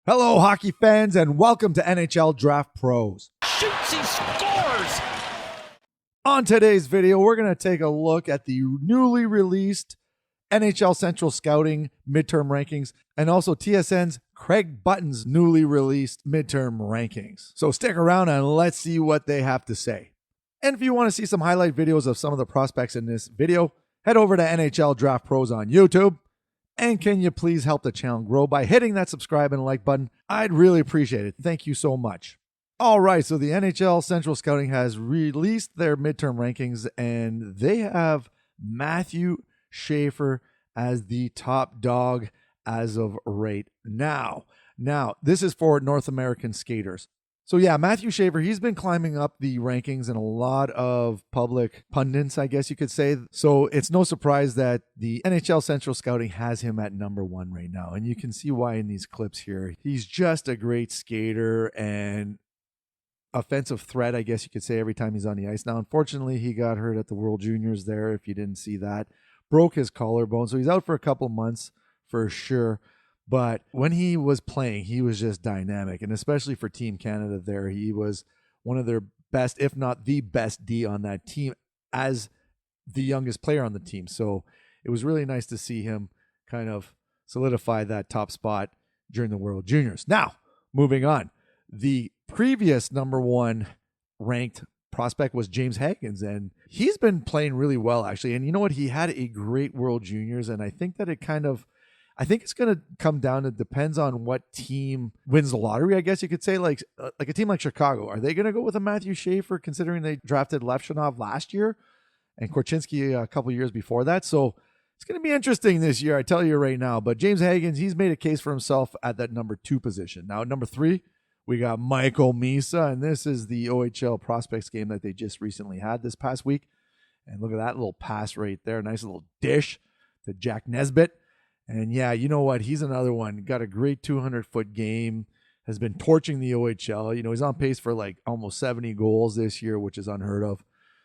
Hello, hockey fans, and welcome to NHL Draft Pros. Shoots, he scores! On today's video, we're going to take a look at the newly released NHL Central Scouting midterm rankings and also TSN's Craig Button's newly released midterm rankings. So stick around and let's see what they have to say. And if you want to see some highlight videos of some of the prospects in this video, head over to NHL Draft Pros on YouTube. And can you please help the channel grow by hitting that subscribe and like button? I'd really appreciate it. Thank you so much. All right, so the NHL Central Scouting has released their midterm rankings, and they have Matthew Schaefer as the top dog as of right now. Now, this is for North American skaters. So yeah, Matthew Schaefer, he's been climbing up the rankings in a lot of public pundits, I guess you could say. So it's no surprise that the NHL Central Scouting has him at number 1 right now. And you can see why in these clips here. He's just a great skater and offensive threat, I guess you could say, every time he's on the ice. Now, unfortunately, he got hurt at the World Juniors there, if you didn't see that. Broke his collarbone, so he's out for a couple months for sure. But when he was playing, he was just dynamic. And especially for Team Canada there, he was one of their best, if not the best D on that team as the youngest player on the team. So it was really nice to see him kind of solidify that top spot during the World Juniors. Now, moving on. The previous number 1 ranked prospect was James Hagens, and he's been playing really well, actually. And you know what? He had a great World Juniors, and I think that I think it's going to come down. It depends on what team wins the lottery, I guess you could say. Like a team like Chicago, are they going to go with a Matthew Schaefer, considering they drafted Levshunov last year and Korchinski a couple years before that? So it's going to be interesting this year, I tell you right now. But James Hagens, he's made a case for himself at that number 2 position. Now, at number 3, we got Michael Misa, and this is the OHL prospects game that they just recently had this past week. And look at that little pass right there. Nice little dish to Jack Nesbitt. And yeah, you know what? He's another one. Got a great 200-foot game. Has been torching the OHL. You know, he's on pace for like almost 70 goals this year, which is unheard of.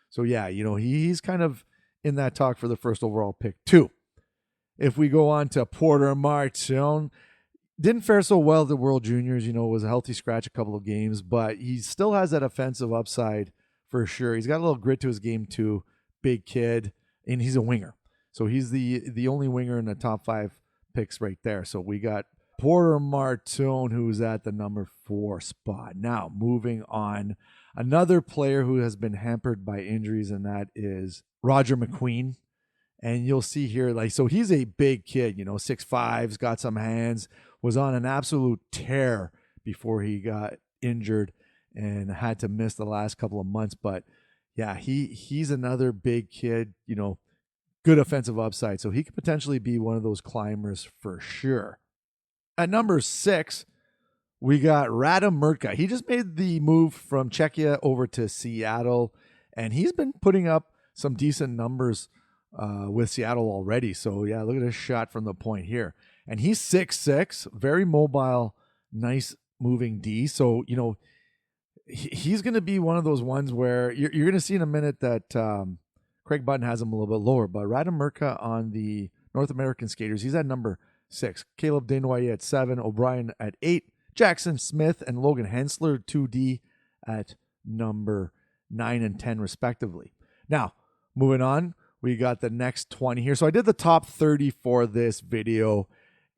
So yeah, you know, he's kind of in that talk for the first overall pick too. If we go on to Porter Martin, didn't fare so well at the World Juniors. You know, was a healthy scratch a couple of games, but he still has that offensive upside for sure. He's got a little grit to his game too. Big kid, and he's a winger. So he's the only winger in the top 5 picks right there. So we got Porter Martin, who's at the number 4 spot. Now, moving on, another player who has been hampered by injuries, and that is Roger McQueen. And you'll see here, like, so he's a big kid, you know, 6'5", got some hands, was on an absolute tear before he got injured and had to miss the last couple of months. But yeah, he's another big kid, you know, good offensive upside. So he could potentially be one of those climbers for sure. At number 6, we got Radim Mrtka. He just made the move from Czechia over to Seattle, and he's been putting up some decent numbers with Seattle already. So yeah, look at this shot from the point here. And he's 6'6", very mobile, nice moving D. So, you know, he's going to be one of those ones where you're going to see in a minute that Craig Button has him a little bit lower, but Radim Mrtka on the North American skaters, he's at number 6. Caleb Desnoyers at 7, O'Brien at 8, Jackson Smith and Logan Hensler 2D at number 9 and 10 respectively. Now, moving on, we got the next 20 here. So I did the top 30 for this video,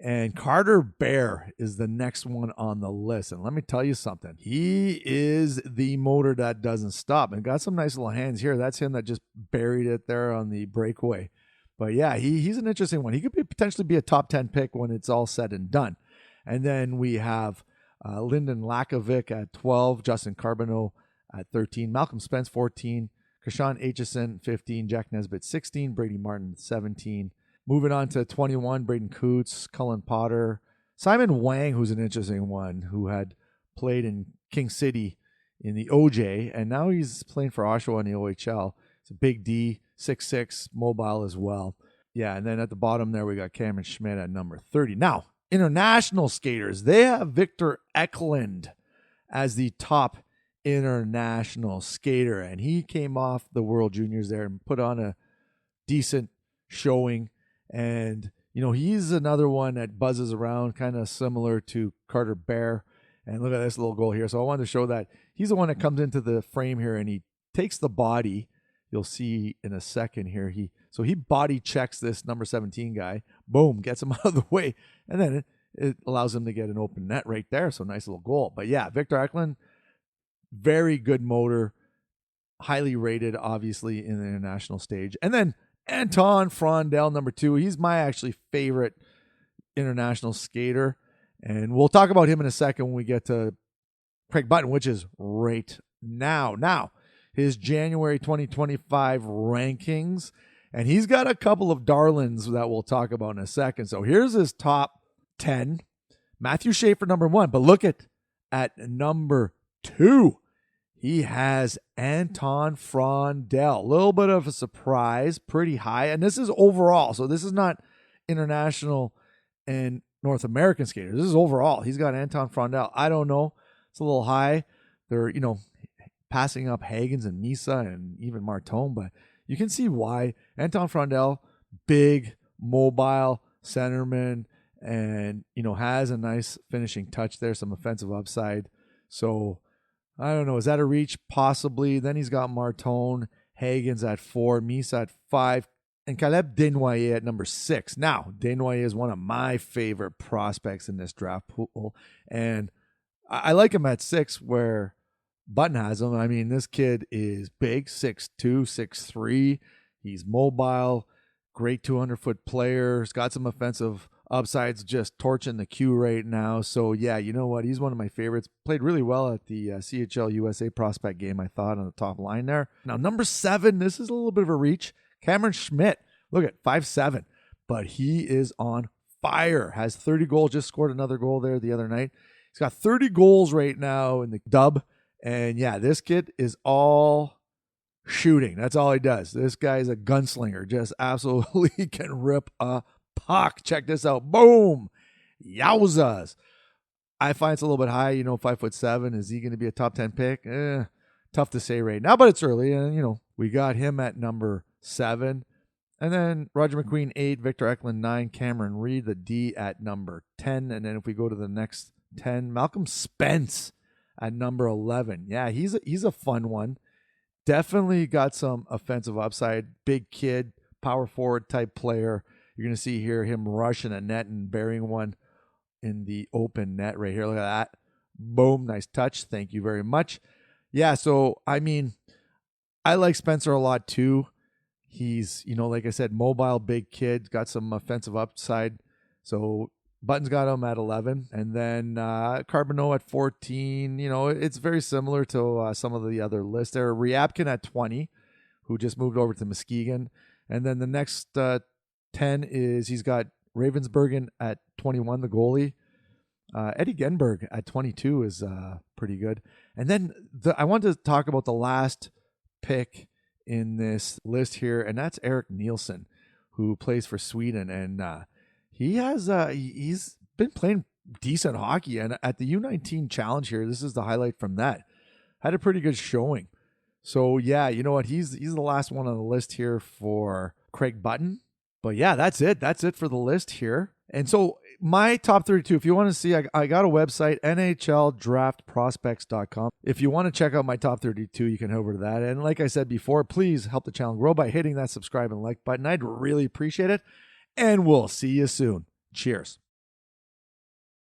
and Carter Bear is the next one on the list. And let me tell you something. He is the motor that doesn't stop and got some nice little hands here. That's him that just buried it there on the breakaway. But yeah, he's an interesting one. He could potentially be a top 10 pick when it's all said and done. And then we have Lyndon Lakovic at 12, Justin Carbonneau at 13, Malcolm Spence 14, Kashan Aitchison 15, Jack Nesbitt 16, Brady Martin 17. Moving on to 21, Braden Coots, Cullen Potter, Simon Wang, who's an interesting one, who had played in King City in the OJ, and now he's playing for Oshawa in the OHL. It's a big D, 6'6", mobile as well. Yeah, and then at the bottom there, we got Cameron Schmidt at number 30. Now, international skaters, they have Victor Eklund as the top international skater, and he came off the World Juniors there and put on a decent showing. And he's another one that buzzes around, kind of similar to Carter Bear. And look at this little goal here. So I wanted to show that he's the one that comes into the frame here, and he takes the body. You'll see in a second here. He body checks this number 17 guy. Boom, gets him out of the way. And then it allows him to get an open net right there. So nice little goal. But yeah, Victor Eklund, very good motor. Highly rated, obviously, in the international stage. And then Anton Frondel, number 2. He's my actually favorite international skater. And we'll talk about him in a second when we get to Craig Button, which is right now. Now, his January 2025 rankings. And he's got a couple of darlings that we'll talk about in a second. So here's his top 10. Matthew Schaefer, number 1. But look at number 2. He has Anton Frondel. A little bit of a surprise, pretty high. And this is overall. So this is not international and North American skaters. This is overall. He's got Anton Frondel. I don't know. It's a little high. They're, passing up Hagens and Misa and even Martone. But you can see why. Anton Frondel, big, mobile centerman, and, has a nice finishing touch there, some offensive upside. So I don't know. Is that a reach? Possibly. Then he's got Martone, Hagens at 4, Misa at 5, and Caleb Desnoyers at number 6. Now, Desnoyers is one of my favorite prospects in this draft pool, and I like him at 6 where Button has him. I mean, this kid is big, 6'2", 6'3". He's mobile, great 200-foot player. He's got some offensive upsides, just torching the queue right now. So, yeah, you know what? He's one of my favorites. Played really well at the CHL USA prospect game, I thought, on the top line there. Now, number 7, this is a little bit of a reach. Cameron Schmidt, look at 5'7", but he is on fire. Has 30 goals, just scored another goal there the other night. He's got 30 goals right now in the dub. And, yeah, this kid is all shooting. That's all he does. This guy's a gunslinger. Just absolutely can rip a puck. Check this out. Boom. Yowzas. I find it's a little bit high, 5'7". Is he going to be a top 10 pick? Tough to say right now, but it's early. And, we got him at number 7. And then Roger McQueen, 8. Victor Eklund, 9. Cameron Reed, the D, at number 10. And then if we go to the next 10, Malcolm Spence at number 11. Yeah, he's a fun one. Definitely got some offensive upside. Big kid, power forward type player. You're going to see here him rushing a net and burying one in the open net right here. Look at that. Boom. Nice touch. Thank you very much. Yeah, so, I mean, I like Spencer a lot too. He's, like I said, mobile, big kid, got some offensive upside. So Button's got him at 11. And then Carbonneau at 14. It's very similar to some of the other lists there. Ryabkin at 20, who just moved over to Muskegon. And then the next 10 is he's got Ravensbergen at 21, the goalie. Eddie Genberg at 22 is pretty good. And then I want to talk about the last pick in this list here, and that's Eric Nielsen, who plays for Sweden. And he's been playing decent hockey. And at the U19 Challenge here, this is the highlight from that. Had a pretty good showing. So, yeah, you know what? He's the last one on the list here for Craig Button. But, yeah, that's it. That's it for the list here. And so my top 32, if you want to see, I got a website, NHLDraftProspects.com. If you want to check out my top 32, you can head over to that. And like I said before, please help the channel grow by hitting that subscribe and like button. I'd really appreciate it. And we'll see you soon. Cheers.